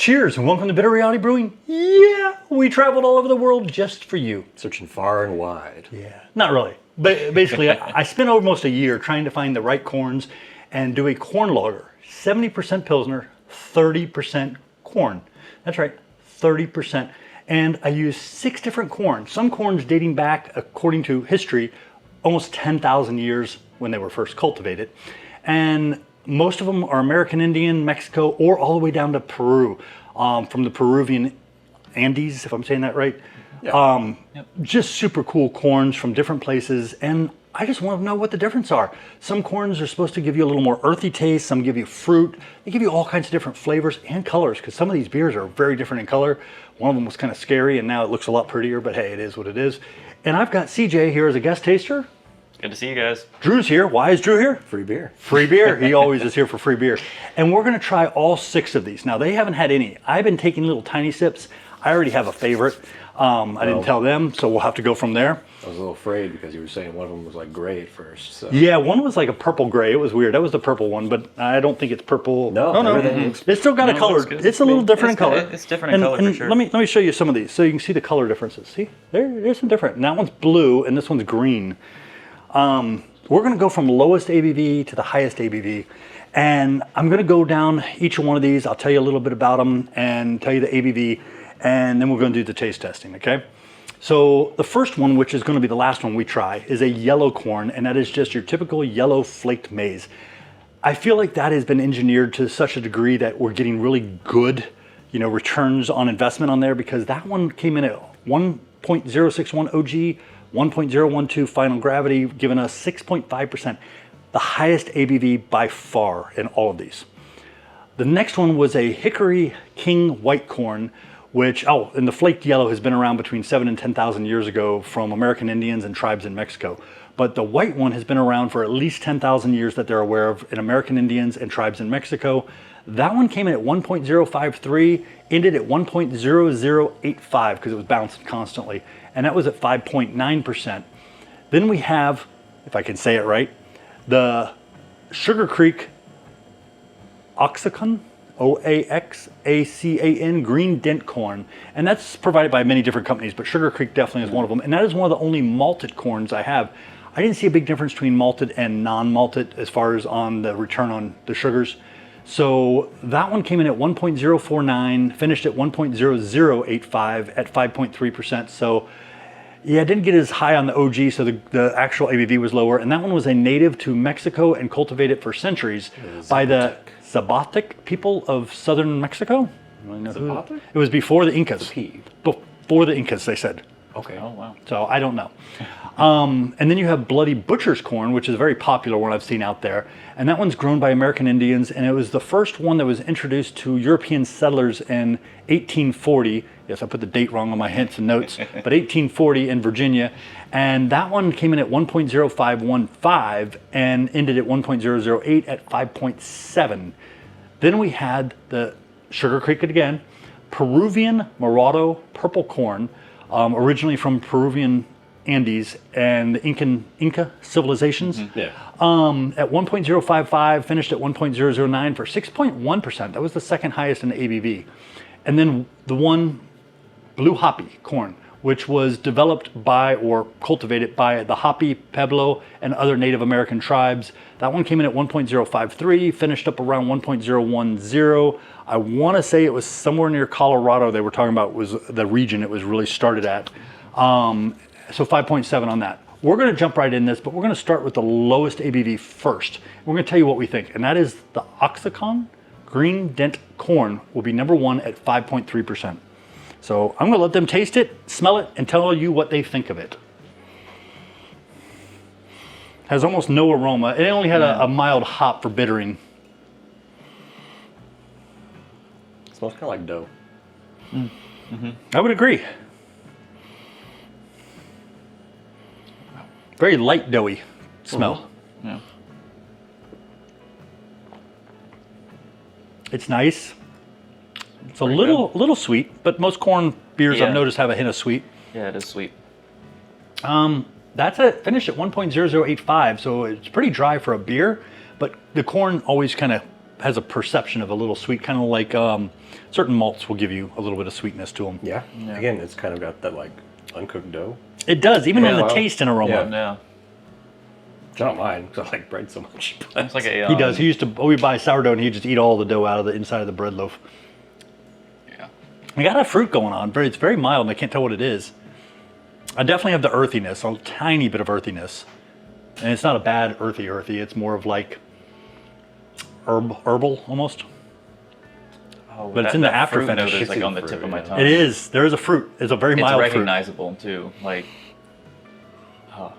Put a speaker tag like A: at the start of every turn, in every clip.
A: Cheers and welcome to Bitter Reality Brewing. Yeah, we traveled all over the world just for you.
B: Searching far and wide.
A: Yeah, not really. But basically, I spent almost a year trying to find the right corns and do a corn lager. 70% Pilsner, 30% corn. That's right, 30%. And I used 6 different corns. Some corns dating back, according to history, almost 10,000 years when they were first cultivated. And most of them are American Indian, Mexico, or all the way down to Peru, from the Peruvian Andes, if I'm saying that right. Yeah. Just super cool corns from different places, and I just want to know what the difference are. Some corns are supposed to give you a little more earthy taste, some give you fruit, they give you all kinds of different flavors and colors, because some of these beers are very different in color. One of them was kind of scary, and now it looks a lot prettier, but hey, it is what it is. And I've got CJ here as a guest taster.
C: Good to see you guys.
A: Drew's here. Why is Drew here?
B: Free beer.
A: Free beer. He always is here for free beer. And we're going to try all 6 of these. Now, they haven't had any. I've been taking little tiny sips. I already have a favorite. I didn't tell them, so we'll have to go from there.
B: I was a little afraid because you were saying one of them was like gray at first. So.
A: Yeah, one was like a purple gray. It was weird. That was the purple one, but I don't think it's purple.
B: No.
A: It's still got a color. It's a little different in color.
C: It's different in color for sure.
A: Let me show you some of these so you can see the color differences. See, there's some different. And that one's blue and this one's green. We're going to go from lowest ABV to the highest ABV, and I'm going to go down each one of these. I'll tell you a little bit about them and tell you the ABV, and then we're going to do the taste testing, okay? So the first one, which is going to be the last one we try, is a yellow corn, and that is just your typical yellow flaked maize. I feel like that has been engineered to such a degree that we're getting really good, returns on investment on there, because that one came in at 1.061 OG, 1.012 final gravity, giving us 6.5%, the highest ABV by far in all of these. The next one was a Hickory King white corn, which, and the flaked yellow has been around between 7,000 and 10,000 years ago from American Indians and tribes in Mexico. But the white one has been around for at least 10,000 years that they're aware of in American Indians and tribes in Mexico. That one came in at 1.053, ended at 1.0085 because it was bouncing constantly. And that was at 5.9%. Then we have, if I can say it right, the Sugar Creek Oaxacan, Oaxacan green dent corn. And that's provided by many different companies, but Sugar Creek definitely is one of them. And that is one of the only malted corns I have. I didn't see a big difference between malted and non-malted as far as on the return on the sugars. So that one came in at 1.049, finished at 1.0085 at 5.3%. So yeah, it didn't get as high on the OG, so the actual ABV was lower. And that one was a native to Mexico and cultivated for centuries by the Zapotec people of southern Mexico. Zapotec? It was before the Incas. Before the Incas, they said.
B: Okay.
C: Oh, wow.
A: So I don't know. And then you have Bloody Butcher's corn, which is a very popular one I've seen out there. And that one's grown by American Indians, and it was the first one that was introduced to European settlers in 1840. Yes, I put the date wrong on my hints and notes, but 1840 in Virginia. And that one came in at 1.0515 and ended at 1.008 at 5.7. Then we had the Sugar Creek again, Peruvian Morado purple corn, originally from Peruvian Andes and the Inca civilizations. At 1.055, finished at 1.009 for 6.1%. That was the second highest in the ABV. And then the one Blue Hoppy corn, which was developed by or cultivated by the Hopi, Pueblo, and other Native American tribes. That one came in at 1.053, finished up around 1.010. I want to say it was somewhere near Colorado they were talking about was the region it was really started at. So 5.7 on that. We're going to jump right in this, but we're going to start with the lowest ABV first. We're going to tell you what we think, and that is the Oaxacan green dent corn will be number 1 at 5.3%. So I'm going to let them taste it, smell it, and tell you what they think of it. Has almost no aroma. It only had a mild hop for bittering.
B: It smells kind of like dough.
A: I would agree. Very light doughy smell.
C: Yeah.
A: It's nice. It's a little sweet, but most corn beers I've noticed have a hint of sweet.
C: Yeah, it is sweet.
A: That's it. Finished at 1.0085, so it's pretty dry for a beer, but the corn always kind of has a perception of a little sweet, kind of like certain malts will give you a little bit of sweetness to them.
B: Yeah. Again, it's kind of got that like uncooked dough.
A: It does, even in the
B: Well,
A: taste and aroma.
B: yeah.
C: Yeah.
B: It's not mine because I like bread so much. But
C: It's like a.
A: He does. He used to. We buy sourdough, and he'd just eat all the dough out of the inside of the bread loaf.
C: Yeah.
A: I got a fruit going on. It's very mild, and I can't tell what it is. I definitely have the earthiness, a tiny bit of earthiness, and it's not a bad earthy. It's more of like herbal almost.
C: Oh,
A: But it's in the
C: that
A: after
C: fruit note
A: finish.
C: is like
B: It's
C: on the
B: in
C: tip
B: fruit,
C: of my
B: yeah.
C: tongue.
A: It is. There is a fruit. It's a very
C: It's
A: mild fruit.
C: recognizable too. Like. Oh.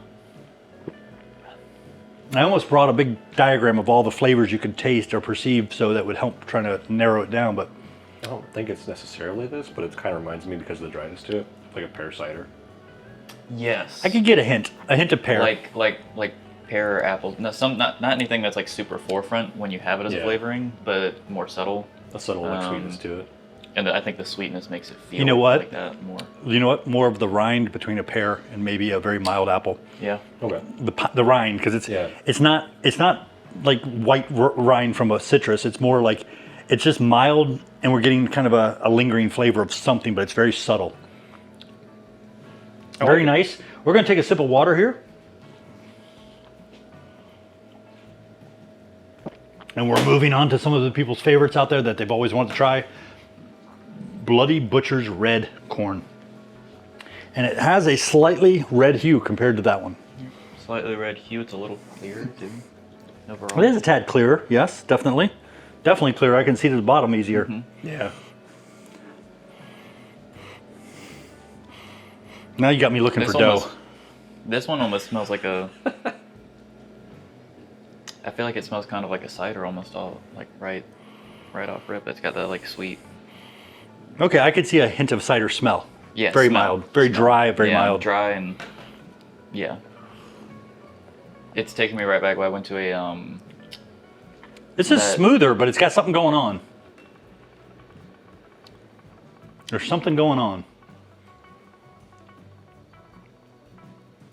A: I almost brought a big diagram of all the flavors you could taste or perceive, so that would help trying to narrow it down. But
B: I don't think it's necessarily this, but it kind of reminds me because of the dryness to it, like a pear cider.
C: Yes.
A: I could get a hint of pear.
C: Like pear or apples. No, not anything that's like super forefront when you have it as a
B: Yeah.
C: flavoring, but more subtle.
B: A subtle like sweetness to it.
C: And I think the sweetness makes it feel
A: You know what?
C: like that more.
A: You know what? More of the rind between a pear and maybe a very mild apple.
C: Yeah.
B: Okay.
A: The rind, because it's not like white rind from a citrus. It's more like it's just mild, and we're getting kind of a lingering flavor of something, but it's very subtle. Very nice. We're going to take a sip of water here. And we're moving on to some of the people's favorites out there that they've always wanted to try. Bloody Butcher's Red Corn. And it has a slightly red hue compared to that one.
C: Slightly red hue. It's a little clearer too. Overall.
A: It is a tad clearer, yes, definitely. Definitely clearer. I can see to the bottom easier.
B: Yeah.
A: Now you got me looking for dough.
C: This one almost smells like a. I feel like it smells kind of like a cider, almost all like right off rip. It's got that like sweet.
A: Okay, I could see a hint of cider smell.
C: Yeah.
A: Very
C: smell.
A: mild, very dry, very
C: Yeah,
A: mild.
C: Dry and. Yeah. It's taking me right back. I went to a
A: This is
C: that-
A: smoother, but it's got something going on. There's something going on.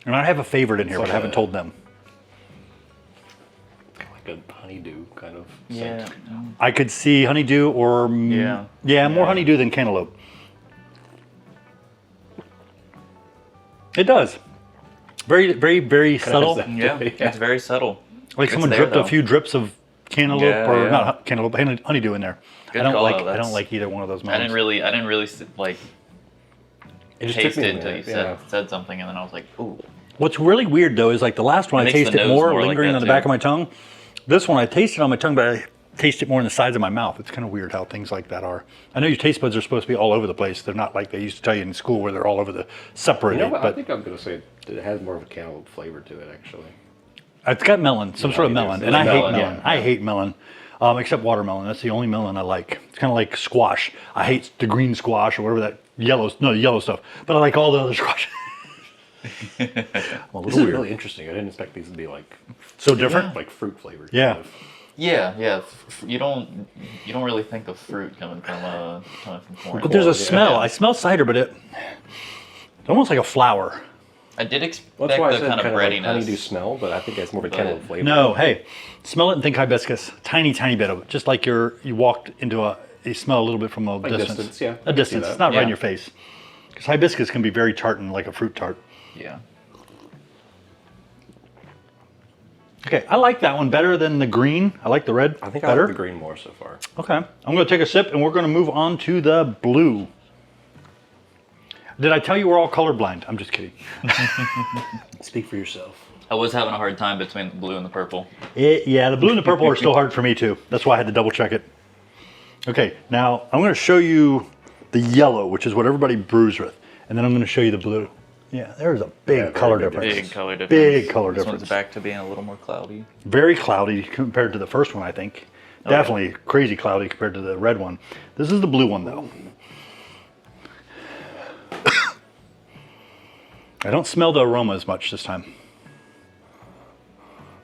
A: And I have a favorite in here,
B: It's
A: but I
B: like
A: haven't
B: a-
A: told them.
B: Like a honeydew kind of
C: Yeah.
B: scent.
A: I could see honeydew or more honeydew than cantaloupe. It does. Very, very, very subtle.
B: that.
C: Yeah. It's very subtle.
A: Like
C: It's
A: someone
C: there,
A: dripped
C: though.
A: a few drips of cantaloupe
C: Yeah,
A: or
C: yeah.
A: not cantaloupe, honeydew in there.
C: Good
A: I don't
C: call,
A: like.
C: though.
A: I don't
C: That's-
A: like either one of those.
C: I didn't really like
B: It just took
C: taste
B: me a
C: it until you
B: minute,
C: said something, and then I was like, ooh.
A: What's really weird though is like the last one
C: It
A: I
C: makes the
A: tasted
C: nose
A: more
C: more like
A: lingering
C: that,
A: on the
C: too.
A: back of my tongue. This one I tasted on my tongue, but I taste it more in the sides of my mouth. It's kind of weird how things like that are. I know your taste buds are supposed to be all over the place. They're not like they used to tell you in school where they're all over the
B: You
A: separated.
B: know what? I
A: but
B: think I'm going to say it has more of a cantaloupe flavor to it, actually.
A: it's got melon, some sort of
B: it
A: melon,
B: is.
A: and I hate
C: Melon,
A: melon.
C: yeah.
A: I hate melon, except watermelon. That's the only melon I like. It's kind of like squash. I hate the green squash or whatever that yellow stuff. But I like all the other squash. I'm a
B: This
A: little
B: is
A: weird.
B: really interesting. I didn't expect these to be like
A: So different.
B: like fruit flavored.
A: Yeah.
B: Kind of.
C: Yeah. You don't really think of fruit coming from corn.
A: But there's a
B: Yeah.
A: smell. I smell cider, but it's almost like a flower.
C: I did expect
B: Well, that's why I
C: the
B: said
C: kind of
B: like
C: breadiness.
B: honeydew smell, but I think it's more of a cantaloupe flavor.
A: No, hey, smell it and think hibiscus. Tiny bit of it. Just like you walked into you smell a little bit from a distance.
B: yeah. I
A: A
B: can see
A: distance.
B: that.
A: It's not right
C: Yeah.
A: in your face. Because hibiscus can be very tart and like a fruit tart.
C: Yeah.
A: Okay, I like that one better than the green. I like the red
B: I think I
A: better.
B: like the green more so far.
A: Okay, I'm going to take a sip and we're going to move on to the blue. Did I tell you we're all colorblind? I'm just kidding.
B: Speak for yourself.
C: I was having a hard time between the blue and the purple.
A: Yeah, the blue and the purple are still hard for me too. That's why I had to double check it. Okay, now I'm going to show you the yellow, which is what everybody brews with. And then I'm going to show you the blue. Yeah, there's a big
B: Yeah,
A: color
B: very big
A: difference.
C: Big color difference.
A: Big color
C: This
A: difference.
C: one's back to being a little more cloudy.
A: Very cloudy compared to the first one, I think.
C: Oh, yeah.
A: Definitely crazy cloudy compared to the red one. This is the blue one, though. I don't smell the aroma as much this time.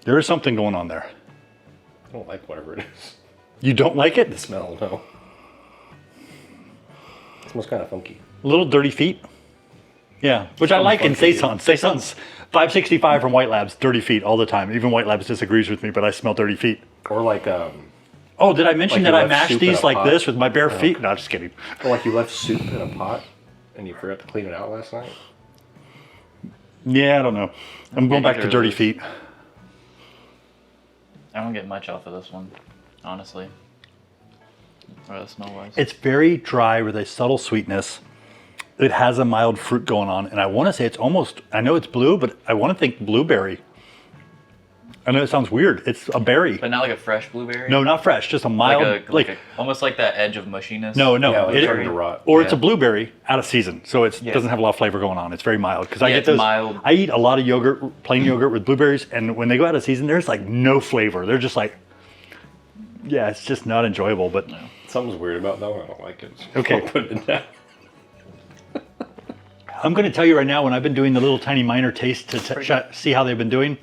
A: There is something going on there.
B: I don't like whatever it is.
A: You don't like it?
B: The smell, no. It smells kind of funky.
A: Little dirty feet. Yeah, which I like in
B: funky,
A: Saison. Saison's 565 from White Labs, dirty feet all the time. Even White Labs disagrees with me, but I smell dirty feet.
B: Or like
A: Oh, did I mention
B: Like
A: that
B: you
A: I
B: left
A: mashed
B: soup in
A: these
B: a
A: like
B: pot?
A: this with my bare feet? No, just kidding.
B: Or like you left soup in a pot and you forgot to clean it out last night.
A: Yeah, I don't know. I'm going back to
C: either of
A: dirty
C: those.
A: feet.
C: I don't get much off of this one, honestly. Or smell wise.
A: It's very dry with a subtle sweetness. It has a mild fruit going on, and I want to say it's almost, I know it's blue, but I want to think blueberry. I know it sounds weird. It's a berry.
C: But not like a fresh blueberry?
A: No, not fresh, just a mild,
C: almost like that edge of mushiness.
A: no,
B: Yeah, like
A: it-
B: starting to rot.
A: or it's a
C: Yeah.
A: blueberry out of season, so it
C: Yeah.
A: doesn't have a lot of flavor going on. It's very mild because I
C: Yeah,
A: get
C: it's
A: those.
C: mild.
A: I eat a lot of yogurt, plain yogurt with blueberries, and when they go out of season, there's like no flavor. They're just like, yeah, it's just not enjoyable. But
B: Something's weird about that one. I don't like it.
A: Okay.
B: I'll put it down.
A: I'm going to tell you right now, when I've been doing the little tiny minor taste to see how they've been doing,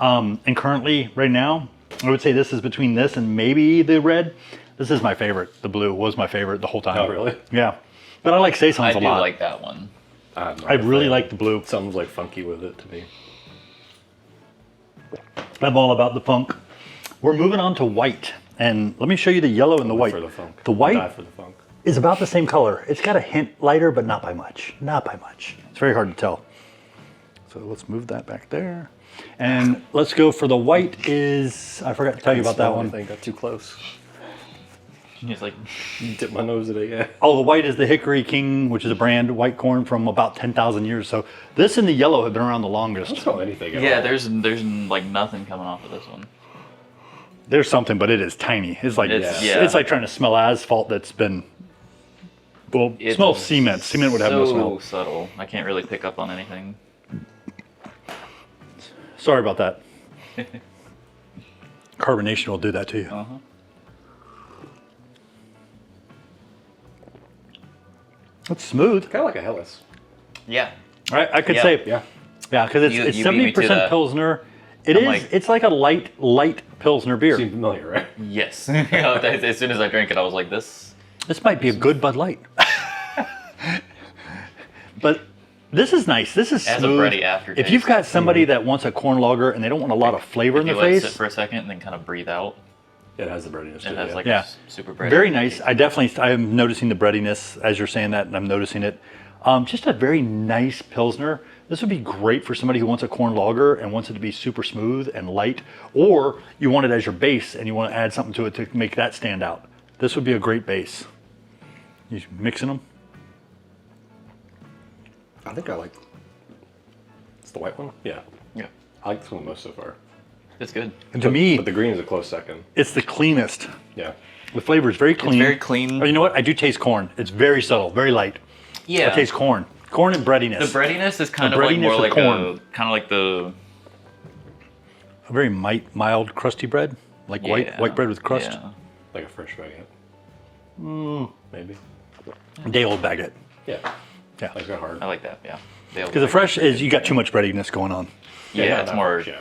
A: and currently right now, I would say this is between this and maybe the red. This is my favorite. The blue was my favorite the whole time.
B: Oh, really?
A: Yeah, but I like saisons
C: I
A: a
C: do
A: lot.
C: like that one.
A: I really like the blue.
B: Something's like funky with it to me.
A: I'm all about the funk. We're moving on to white, and let me show you the yellow and the white.
B: For the funk.
A: The
B: Die
A: white
B: for the funk.
A: is about the same color. It's got a hint lighter, but not by much. Not by much. It's very hard to tell. So let's move that back there. And let's go for the white is, I forgot to tell you about that
B: I
A: one.
B: think got too close.
C: It's like,
B: Dip my nose in it, yeah.
A: Oh, the white is the Hickory King, which is a brand white corn from about 10,000 years. So this and the yellow have been around the
B: I
A: longest.
B: don't smell anything at
C: yeah,
B: all.
C: there's like nothing coming off of this one.
A: There's something, but it is tiny. It's like
C: Yeah.
A: it's like trying to smell asphalt that's been, well,
C: It
A: smells
C: is
A: cement. Cement would have no smell.
C: So subtle. I can't really pick up on anything.
A: Sorry about that. Carbonation will do that to you.
C: Uh-huh.
A: It's smooth.
B: Kind of like a Helles.
C: Yeah.
A: I could
C: Yeah.
A: say,
B: Yeah.
A: yeah, because
C: You
A: it's
C: beat me to
A: 70%
C: that.
A: Pilsner.
C: I'm
A: It's like a light Pilsner beer.
B: Seem familiar, right?
C: Yes. As soon as I drank it, I was like, this.
A: This might be a good Bud Light. But this is nice. This is
C: It has a
A: smooth.
C: bready aftertaste.
A: If you've got somebody that wants a corn lager and they don't want a lot of flavor in
C: You
A: their
C: let it
A: face,
C: sit for a second and then kind of breathe out.
B: It has the breadiness to
C: It
B: it.
C: has
B: Yeah.
C: like
A: Yeah.
C: super bready.
A: very nice. I'm noticing the breadiness as you're saying that, and I'm noticing it. Just a very nice Pilsner. This would be great for somebody who wants a corn lager and wants it to be super smooth and light, or you want it as your base and you want to add something to it to make that stand out. This would be a great base. You mixing them?
B: I think I like. It's the white one? Yeah.
C: Yeah.
B: I like this one the most so far.
C: It's good.
A: And to me,
B: But the green is a close second.
A: it's the cleanest.
B: Yeah.
A: The flavor is very clean.
C: very clean.
A: Oh, you know what? I do taste corn. It's very subtle, very light.
C: Yeah.
A: I taste corn. Corn and breadiness.
C: The breadiness is kind
A: The
C: of like
A: breadiness
C: more
A: of
C: like
A: corn.
C: kind of like the
A: A very mild, crusty bread, like white bread with crust.
C: Yeah.
B: Like a fresh baguette. Maybe.
A: Day old baguette.
B: Yeah.
A: Yeah.
B: Like a hard.
C: I like that. Yeah.
A: Because the fresh is you got too much breadiness going on.
C: Yeah, it's
B: not
C: more
B: fresh, yeah.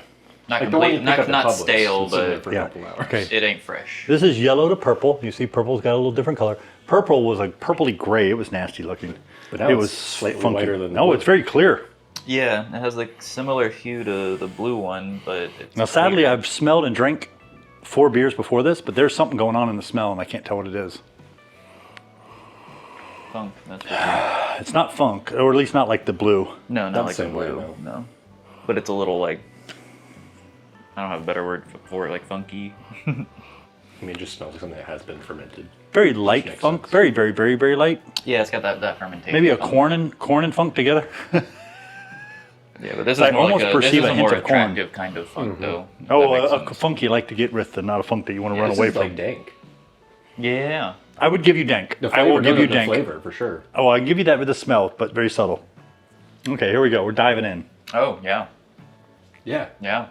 C: not
B: Like the one you
C: complete,
B: pick up
C: not
B: at Publix.
C: stale,
B: It's sitting there
C: but
B: for a
A: Yeah.
B: couple hours.
A: Okay.
C: it ain't fresh.
A: This is yellow to purple. You see, purple's got a little different color. Purple was like purpley gray. It was nasty looking.
B: But now
A: it
B: it's
A: was
B: slightly
A: funky.
B: whiter than the
A: No,
B: blue.
A: it's very clear.
C: Yeah, it has like similar hue to the blue one, but it's
A: Now, sadly,
C: clear.
A: I've smelled and drank 4 beers before this, but there's something going on in the smell, and I can't tell what it is.
C: funk. That's for sure.
A: It's not funk, or at least not like the blue.
C: No,
B: Not
C: not like the
B: the same way,
C: blue.
B: no.
C: No, but it's a little like I don't have a better word for it, like funky.
B: I mean, it just smells like something that has been fermented.
A: Very light
B: Makes
A: funk.
B: sense.
A: Very, very, very, very light.
C: Yeah, it's got that fermentation.
A: Maybe a
C: funk.
A: corn and funk together.
C: Yeah, but this
A: I
C: is more
A: almost
C: like a, this
A: perceive
C: is
A: a
C: a
A: hint
C: more
A: of corn.
C: attractive kind of funk, though. if
A: Oh,
C: that makes
A: a
C: sense.
A: funk you like to get with, and not a funk that you want to run
B: This
A: away
B: is
A: from.
B: like dank.
C: Yeah.
A: I would give you dank.
B: The
A: I will give you
B: the
A: dank.
B: flavor for sure.
A: Oh, I give you that with the smell, but very subtle. Okay, here we go. We're diving in.
C: Oh, yeah.
B: Yeah,
C: Yeah.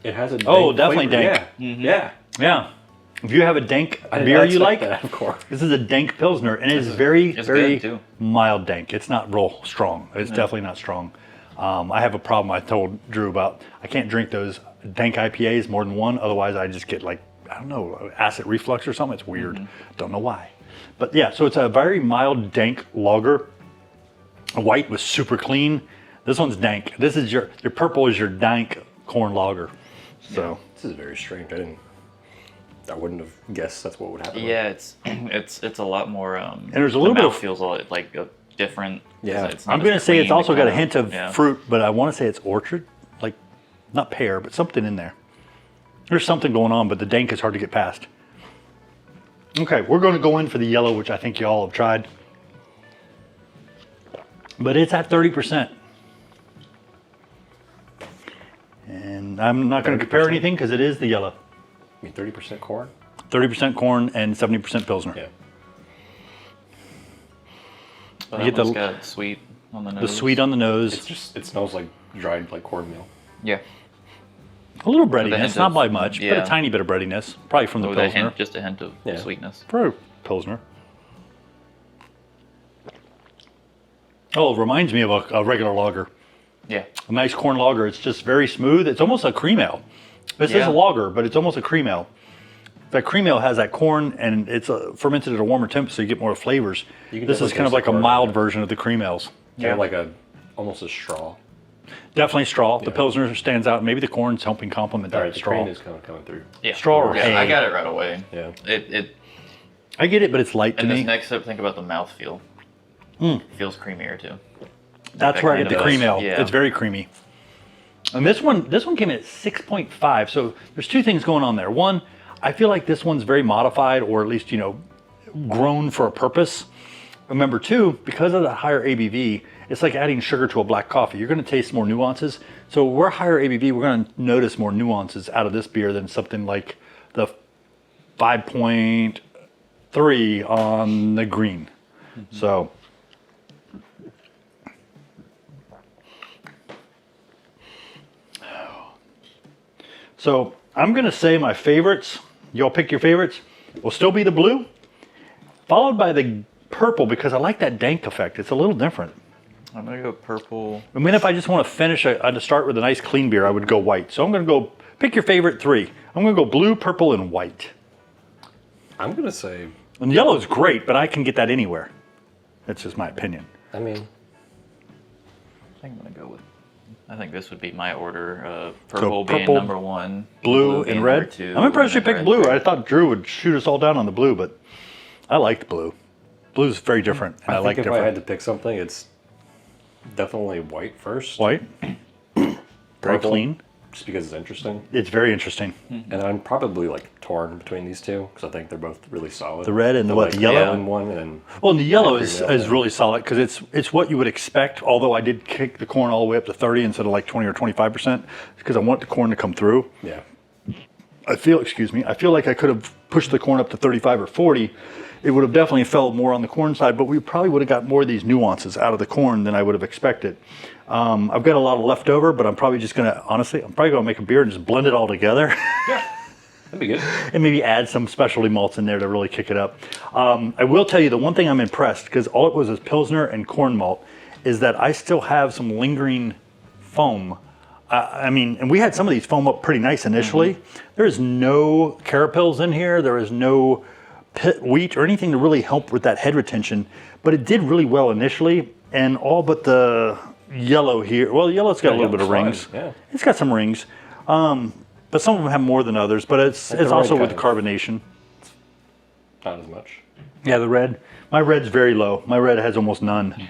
B: it has a.
A: Oh,
B: dank
A: definitely
B: flavor.
A: dank.
B: Yeah, yeah.
A: Yeah. If you have a dank
B: I did
A: beer
B: not
A: you
B: expect
A: like,
B: that, of course.
A: this is a dank Pilsner, and it's very,
C: It's
A: very
C: good, too.
A: mild dank. It's not real strong. It's definitely not strong. I have a problem I told Drew about. I can't drink those dank IPAs more than one, otherwise I just get like, I don't know, acid reflux or something. It's weird. Don't know why. But yeah, so it's a very mild dank lager. White was super clean. This one's dank. This is your purple is your dank corn lager. So
B: This is very strange. I didn't. I wouldn't have guessed that's what would happen.
C: Yeah, it's a lot more. And
A: there's a little bit of
C: feels a lot like a different.
B: Yeah.
C: It's not
A: I'm going to
C: as
A: say it's
C: clean,
A: also got a
C: kinda-
A: hint of
C: yeah.
A: fruit, but I want to say it's orchard, like not pear, but something in there. There's something going on, but the dank is hard to get past. Okay, we're going to go in for the yellow, which I think you all have tried. But it's at 30%. And I'm not going to compare
B: 30%?
A: anything because it is the yellow.
B: I mean, 30% corn?
A: 30% corn and 70% Pilsner.
B: Yeah.
C: But
A: You
C: that
A: get
C: one's got sweet on the nose.
A: The sweet on the nose.
B: It smells like dried like cornmeal.
C: Yeah.
A: A little
C: With a
A: breadiness,
C: hint
A: not
C: of-
A: by much, but
C: yeah.
A: a tiny bit of breadiness. Probably from the
C: With a
A: Pilsner.
C: hint, just a hint of
B: Yeah.
C: sweetness.
A: For a Pilsner. Oh, it reminds me of a regular lager.
C: Yeah.
A: A nice corn lager. It's just very smooth. It's almost a cream ale. This is
C: Yeah.
A: a lager, but it's almost a cream ale. That cream ale has that corn, and it's fermented at a warmer temp, so you get more flavors.
B: You can
A: This is
B: definitely
A: kind of
B: taste
A: like
B: the
A: a
B: corn.
A: mild version of the cream ales.
B: Yeah, like almost a straw.
A: Definitely straw. The
B: Yeah.
A: Pilsner stands out. Maybe the corn's helping complement
B: All
A: that
B: right, the
A: straw.
B: grain is kind of coming through.
C: Yeah.
A: Straw or
C: Yeah, I
A: hay?
C: got it right away.
B: Yeah.
C: It
A: I get it, but it's light to
C: and this
A: me.
C: next sip, think about the mouthfeel. Feels creamier too.
A: That's
C: that
A: where I
C: kind
A: get the
C: of
A: cream
C: does.
A: ale.
C: Yeah.
A: It's very creamy. And this one came in at 6.5. So there's two things going on there. One, I feel like this one's very modified, or at least, grown for a purpose. Remember two, because of the higher ABV, it's like adding sugar to a black coffee. You're going to taste more nuances. So we're higher ABV, we're going to notice more nuances out of this beer than something like the 5.3 on the green. So I'm going to say my favorites, y'all pick your favorites, will still be the blue, followed by the purple because I like that dank effect. It's a little different.
C: I'm gonna go purple.
A: I mean, if I just want to finish, to start with a nice clean beer, I would go white. So I'm going to go, pick your favorite three. I'm going to go blue, purple, and white.
B: I'm going to say,
A: And yellow is great, but I can get that anywhere. That's just my opinion.
B: I mean,
C: I think I'm gonna go with. I think this would be my order. Purple being
A: purple,
C: number one,
A: Blue
C: being
A: and
C: number
A: red.
C: two,
A: I'm impressed you
C: and then
A: picked
C: red
A: blue.
C: three.
A: I thought Drew would shoot us all down on the blue, but I liked blue. Blue's very different, and I,
B: I
A: like
B: think if
A: different.
B: I had to pick something, it's definitely white first.
A: White, very
B: Purple,
A: clean.
B: Just because it's interesting.
A: It's very interesting.
B: And I'm probably like torn between these two because I think they're both really solid.
A: The red and the
B: But,
A: what?
B: like,
A: The yellow.
B: in one and
A: Well, and the yellow
B: Yeah,
A: is
B: yeah.
A: really solid because it's what you would expect. Although I did kick the corn all the way up to 30 instead of like 20 or 25%, because I want the corn to come through.
B: yeah.
A: I feel like I could have pushed the corn up to 35 or 40. It would have definitely fell more on the corn side, but we probably would have got more of these nuances out of the corn than I would have expected. I've got a lot of leftover, but I'm probably going to make a beer and just blend it all together.
B: That'd be good.
A: And maybe add some specialty malts in there to really kick it up. I will tell you the one thing I'm impressed, because all it was Pilsner and corn malt, is that I still have some lingering foam. And we had some of these foam up pretty nice initially. There is no carapils in here. There is no pit wheat or anything to really help with that head retention. But it did really well initially, and all but the yellow here. Well, the yellow's got a little bit of rings.
B: Yeah.
A: It's got some rings. But some of them have more than others. But it's
B: Like the
A: also
B: red
A: with
B: kind
A: carbonation.
B: Not as much.
A: Yeah, the red. My red's very low. My red has almost none.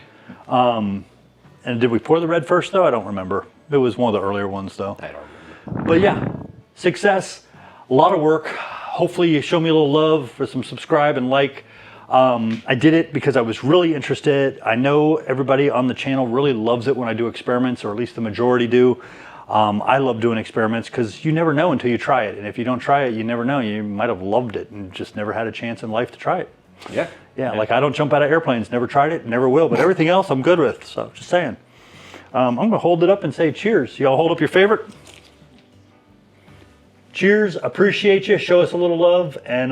A: And did we pour the red first, though? I don't remember. It was one of the earlier ones, though.
B: I don't remember.
A: But yeah, success. A lot of work. Hopefully you show me a little love for some subscribe and like. I did it because I was really interested. I know everybody on the channel really loves it when I do experiments, or at least the majority do. I love doing experiments because you never know until you try it. And if you don't try it, you never know. You might have loved it and just never had a chance in life to try it.
B: Yeah.
A: Yeah, like I don't jump out of airplanes, never tried it, never will, but everything else I'm good with, so just saying. I'm gonna hold it up and say cheers. Y'all hold up your favorite. Cheers, appreciate you, show us a little love, and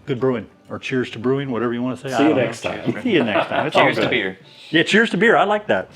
A: good brewing, or cheers to brewing, whatever you wanna say.
B: See you next time.
A: See you next time. It's all
C: Cheers to
A: good.
C: beer.
A: Yeah, cheers to beer, I like that.